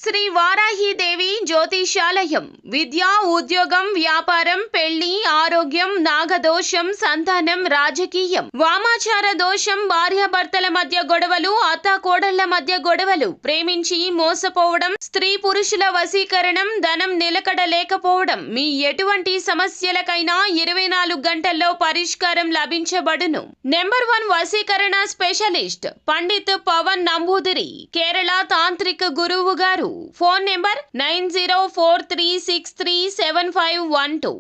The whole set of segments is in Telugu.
శ్రీ వారాహిదేవి జ్యోతిషాలయం విద్య, ఉద్యోగం, వ్యాపారం, పెళ్లి, ఆరోగ్యం, నాగదోషం, సంతానం, రాజకీయం, వామాచార దోషం, భార్యాభర్తల మధ్య గొడవలు, అత్తాకోడళ్ల మధ్య గొడవలు, ప్రేమించి మోసపోవడం, స్త్రీ పురుషుల వశీకరణం, ధనం నిలకడ లేకపోవడం, మీ ఎటువంటి సమస్యలకైనా 24 గంటల్లో పరిష్కారం లభించబడును. నెంబర్ 1 వశీకరణ స్పెషలిస్ట్ పండిత్ పవన్ నంబూదిరి, కేరళ తాంత్రిక గురువు గారు. Phone number 9043637512.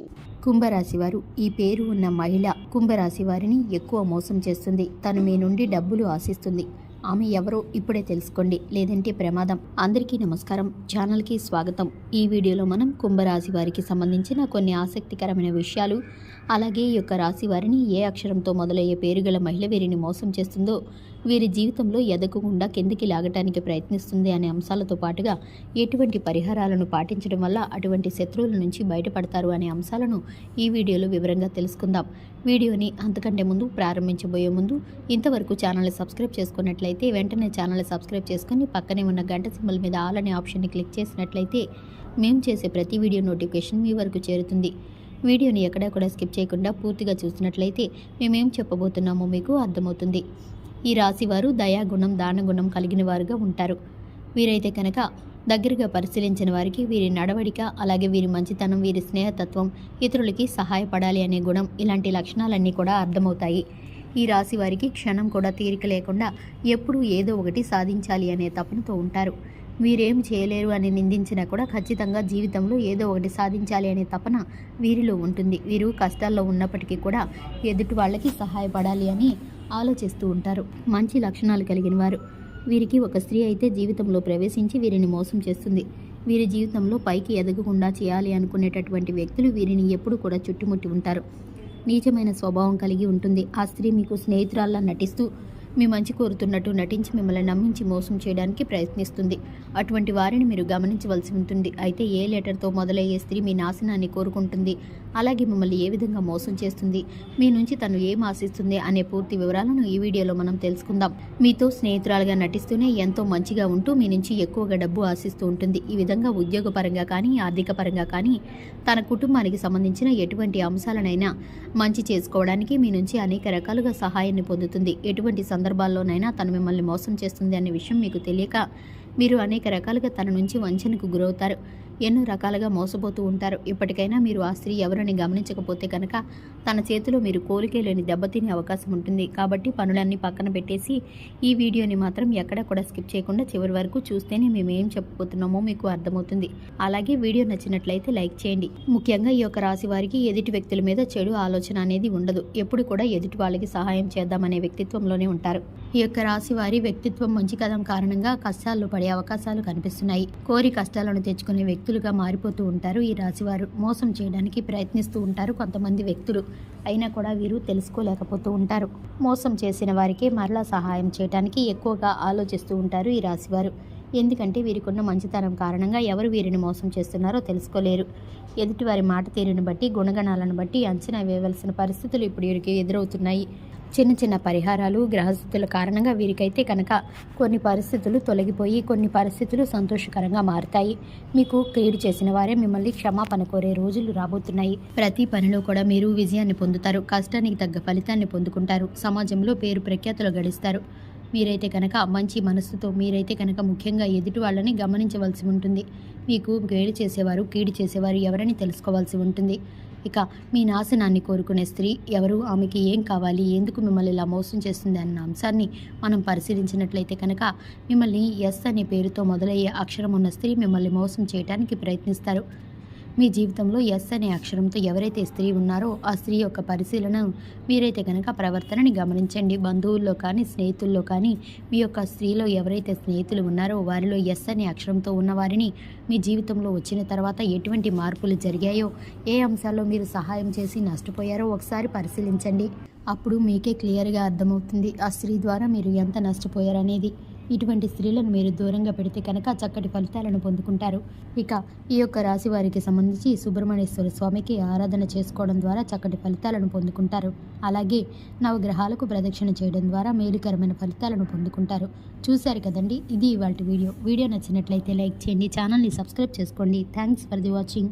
కుంభరాశి వారు. ఈ పేరు ఉన్న మహిళ కుంభరాశి వారిని ఎక్కువ మోసం చేస్తుంది. తను మీ నుండి డబ్బులు ఆశిస్తుంది. ఆమె ఎవరో ఇప్పుడే తెలుసుకోండి, లేదంటే ప్రమాదం. అందరికీ నమస్కారం, ఛానల్కి స్వాగతం. ఈ వీడియోలో మనం కుంభరాశి వారికి సంబంధించిన కొన్ని ఆసక్తికరమైన విషయాలు, అలాగే ఈ యొక్క రాశి వారిని ఏ అక్షరంతో మొదలయ్యే పేరు గల మహిళ వీరిని మోసం చేస్తుందో, వీరి జీవితంలో ఎదగకుండా కిందికి లాగటానికి ప్రయత్నిస్తుంది అనే అంశాలతో పాటుగా ఎటువంటి పరిహారాలను పాటించడం వల్ల అటువంటి శత్రువుల నుంచి బయటపడతారు అనే అంశాలను ఈ వీడియోలో వివరంగా తెలుసుకుందాం. వీడియోని అంతకంటే ముందు ప్రారంభించబోయే ముందు ఇంతవరకు ఛానల్ని సబ్స్క్రైబ్ చేసుకున్నట్లయితే వెంటనే ఛానల్ని సబ్స్క్రైబ్ చేసుకుని పక్కనే ఉన్న గంట సింబల్ మీద ఆల్ అనే ఆప్షన్ని క్లిక్ చేసినట్లయితే మేము చేసే ప్రతి వీడియో నోటిఫికేషన్ మీ వరకు చేరుతుంది. వీడియోని ఎక్కడా కూడా స్కిప్ చేయకుండా పూర్తిగా చూసినట్లయితే మేమేం చెప్పబోతున్నామో మీకు అర్థమవుతుంది. ఈ రాశివారు దయాగుణం, దానగుణం కలిగిన వారుగా ఉంటారు. వీరైతే కనుక దగ్గరగా పరిశీలించిన వారికి వీరి నడవడిక, అలాగే వీరి మంచితనం, వీరి స్నేహతత్వం, ఇతరులకి సహాయపడాలి అనే గుణం, ఇలాంటి లక్షణాలన్నీ కూడా అర్థమవుతాయి. ఈ రాశి వారికి క్షణం కూడా తీరిక లేకుండా ఎప్పుడూ ఏదో ఒకటి సాధించాలి అనే తపనతో ఉంటారు. వీరేం చేయలేరు అని నిందించినా కూడా ఖచ్చితంగా జీవితంలో ఏదో ఒకటి సాధించాలి అనే తపన వీరిలో ఉంటుంది. వీరు కష్టాల్లో ఉన్నప్పటికీ కూడా ఎదుటి వాళ్ళకి సహాయపడాలి అని ఆలోచిస్తూ ఉంటారు. మంచి లక్షణాలు కలిగిన వారు. వీరికి ఒక స్త్రీ అయితే జీవితంలో ప్రవేశించి వీరిని మోసం చేస్తుంది. వీరి జీవితంలో పైకి ఎదగకుండా చేయాలి అనుకునేటటువంటి వ్యక్తులు వీరిని ఎప్పుడు కూడా చుట్టుముట్టి ఉంటారు. నీచమైన స్వభావం కలిగి ఉంటుంది. ఆ స్త్రీ మీకు స్నేహితురాల్లా నటిస్తూ మీ మంచి కోరుతున్నట్టు నటించి మిమ్మల్ని నమ్మించి మోసం చేయడానికి ప్రయత్నిస్తుంది. అటువంటి వారిని మీరు గమనించవలసి ఉంటుంది. అయితే ఏ లెటర్తో మొదలయ్యే స్త్రీ మీ నాశనాన్ని కోరుకుంటుంది, అలాగే మిమ్మల్ని ఏ విధంగా మోసం చేస్తుంది, మీ నుంచి తను ఏం ఆశిస్తుంది అనే పూర్తి వివరాలను ఈ వీడియోలో మనం తెలుసుకుందాం. మీతో స్నేహితురాలుగా నటిస్తూనే ఎంతో మంచిగా ఉంటూ మీ నుంచి ఎక్కువగా డబ్బు ఆశిస్తూ ఉంటుంది. ఈ విధంగా ఉద్యోగపరంగా కానీ, ఆర్థిక పరంగా కానీ, తన కుటుంబానికి సంబంధించిన ఎటువంటి అంశాలనైనా మంచి చేసుకోవడానికి మీ నుంచి అనేక రకాలుగా సహాయాన్ని పొందుతుంది. ఎటువంటి సందర్భాల్లోనైనా తను మిమ్మల్ని మోసం చేస్తుంది అనే విషయం మీకు తెలియక మీరు అనేక రకాలుగా తన నుంచి వంచనకు గురవుతారు. ఎన్నో రకాలుగా మోసపోతూ ఉంటారు. ఇప్పటికైనా మీరు ఆ స్త్రీ ఎవరిని గమనించకపోతే కనుక తన చేతిలో మీరు కోరికేలేని దెబ్బతినే అవకాశం ఉంటుంది. కాబట్టి పనులన్నీ పక్కన పెట్టేసి ఈ వీడియోని మాత్రం ఎక్కడా కూడా స్కిప్ చేయకుండా చివరి వరకు చూస్తేనే మేము ఏం చెప్పబోతున్నామో మీకు అర్థమవుతుంది. అలాగే వీడియో నచ్చినట్లయితే లైక్ చేయండి. ముఖ్యంగా ఈ యొక్క రాశి వారికి ఎదుటి వ్యక్తుల మీద చెడు ఆలోచన అనేది ఉండదు. ఎప్పుడు కూడా ఎదుటి వాళ్ళకి సహాయం చేద్దామనే వ్యక్తిత్వంలోనే ఉంటారు. ఈ యొక్క రాశి వారి వ్యక్తిత్వం మంచి కథం కారణంగా కష్టాల్లో పడే అవకాశాలు కనిపిస్తున్నాయి. కోరి కష్టాలను తెచ్చుకునే వ్యక్తులుగా మారిపోతూ ఉంటారు. ఈ రాశివారు మోసం చేయడానికి ప్రయత్నిస్తూ ఉంటారు కొంతమంది వ్యక్తులు. అయినా కూడా వీరు తెలుసుకోలేకపోతూ ఉంటారు. మోసం చేసిన వారికి మరలా సహాయం చేయడానికి ఎక్కువగా ఆలోచిస్తూ ఉంటారు ఈ రాశివారు. ఎందుకంటే వీరికున్న మంచితనం కారణంగా ఎవరు వీరిని మోసం చేస్తున్నారో తెలుసుకోలేరు. ఎదుటివారి మాట తీరుని బట్టి, గుణగణాలను బట్టి అంచనా వేయవలసిన పరిస్థితులు ఇప్పుడు వీరికి ఎదురవుతున్నాయి. చిన్న చిన్న పరిహారాలు, గ్రహస్థితుల కారణంగా వీరికైతే కనుక కొన్ని పరిస్థితులు తొలగిపోయి కొన్ని పరిస్థితులు సంతోషకరంగా మారుతాయి. మీకు కీడు చేసిన వారే మిమ్మల్ని క్షమాపణ కోరే రోజులు రాబోతున్నాయి. ప్రతి పనిలో కూడా మీరు విజయాన్ని పొందుతారు. కష్టానికి తగ్గ ఫలితాన్ని పొందుకుంటారు. సమాజంలో పేరు ప్రఖ్యాతులు గడిస్తారు. మీరైతే కనుక మంచి మనస్సుతో, మీరైతే కనుక ముఖ్యంగా ఎదుటి వాళ్ళని గమనించవలసి ఉంటుంది. మీకు కీడు చేసేవారు ఎవరని తెలుసుకోవాల్సి ఉంటుంది. ఇక మీ నాశనాన్ని కోరుకునే స్త్రీ ఎవరు, ఆమెకి ఏం కావాలి, ఎందుకు మిమ్మల్ని ఇలా మోసం చేస్తుంది అన్న అంశాన్ని మనం పరిశీలించినట్లయితే కనుక మిమ్మల్ని ఎస్ అనే పేరుతో మొదలయ్యే అక్షరం ఉన్న స్త్రీ మిమ్మల్ని మోసం చేయడానికి ప్రయత్నిస్తారు. మీ జీవితంలో ఎస్ అనే అక్షరంతో ఎవరైతే స్త్రీ ఉన్నారో ఆ స్త్రీ యొక్క పరిశీలన మీరైతే కనుక ప్రవర్తనని గమనించండి. బంధువుల్లో కానీ, స్నేహితుల్లో కానీ మీ యొక్క స్త్రీలో ఎవరైతే స్నేహితులు ఉన్నారో వారిలో ఎస్ అనే అక్షరంతో ఉన్నవారిని మీ జీవితంలో వచ్చిన తర్వాత ఎటువంటి మార్పులు జరిగాయో, ఏ అంశాల్లో మీరు సహాయం చేసి నష్టపోయారో ఒకసారి పరిశీలించండి. అప్పుడు మీకే క్లియర్గా అర్థమవుతుంది ఆ స్త్రీ ద్వారా మీరు ఎంత నష్టపోయారనేది. ఇటువంటి స్త్రీలను మీరు దూరంగా పెడితే కనుక చక్కటి ఫలితాలను పొందుకుంటారు. ఇక ఈ యొక్క రాశి వారికి సంబంధించి సుబ్రహ్మణ్యేశ్వర స్వామికి ఆరాధన చేసుకోవడం ద్వారా చక్కటి ఫలితాలను పొందుకుంటారు. అలాగే నవగ్రహాలకు ప్రదక్షిణ చేయడం ద్వారా మేలుకరమైన ఫలితాలను పొందుకుంటారు. చూశారు కదండి, ఇది ఇవాల్టి వీడియో నచ్చినట్లయితే లైక్ చేయండి, ఛానల్ని సబ్స్క్రైబ్ చేసుకోండి. Thanks for the watching.